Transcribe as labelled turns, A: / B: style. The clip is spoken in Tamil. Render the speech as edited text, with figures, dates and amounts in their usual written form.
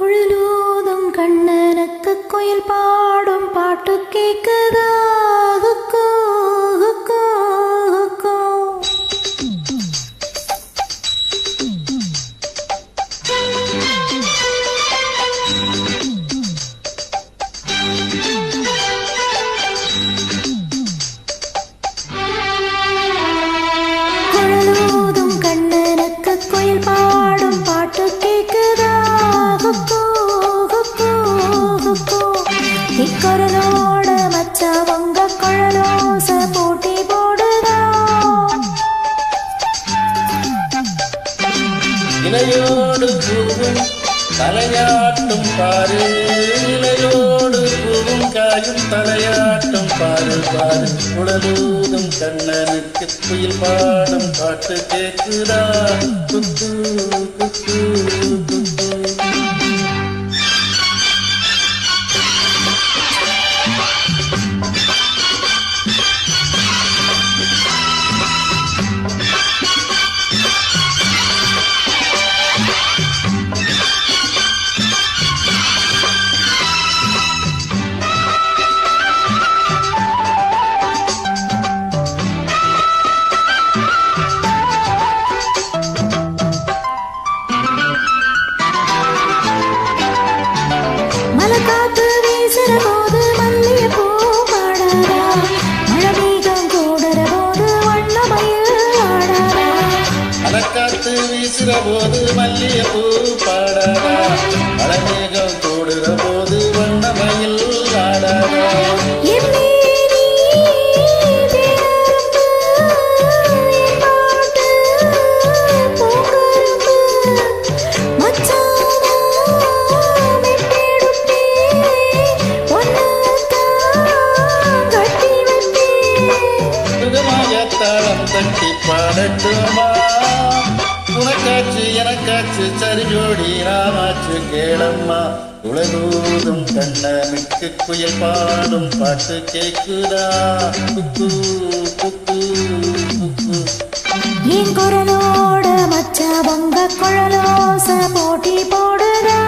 A: குழலூதும் கண்ணனுக்கு குயில் பாடும் பாட்டு கேக்குதா? ஹுக்கோ, ஹுக்கோ, ஹுக்கோ. குழலூதும் கண்ணனுக்கு குயில் பாடும் பாட்டு கேக்குதா? ஹுக்கோ, ஹுக்கோ, ஹுக்கோ. இக்குரலோட மச்சவங்க குழலோச போட்டி போடுதா?
B: இலையோடு பூவும் தலையாட்டும் பாரு, இலையோடு பூவும் காயும் தலையாட்டும் பாரு பாரு. குழலூதும் கண்ணனுக்கு குயில் பாடும் பாட்டு கேட்குதா? குக்கு குக்கு குக்கு.
A: மலக்காத்து வீசுற போது மல்லிய பூ பாடாதா? மழை மேகம் கூடுற போது வண்ணமயில் ஆடாதா?
B: மலக்காத்து வீசுற போது மல்லிய பூ பாடாதா? மலைமேகம் கூடுற போது வண்ணமயில் ஆடாதா?
A: என் மேனி தேனரும்பு, என் பாட்டு பூங்கரும்பு. மச்சானா மெட்டெடுப்பே, ஒன்னத்தான் கட்டி வைப்பேன்.
B: சுகமாக தாளம் தட்டி பாடட்டுமா? உனக்காச்சு எனக்காச்சு சரி ஜோடி ராமாச்சு கேளம்மா. உலகூதும் கண்ணனுக்கு குயில் பாடும் பாட்டு கேக்குதா? குக்கு குக்கு குக்கு.
A: என் குரலோட மச்சவங்க குழலோச போட்டி போடுதா?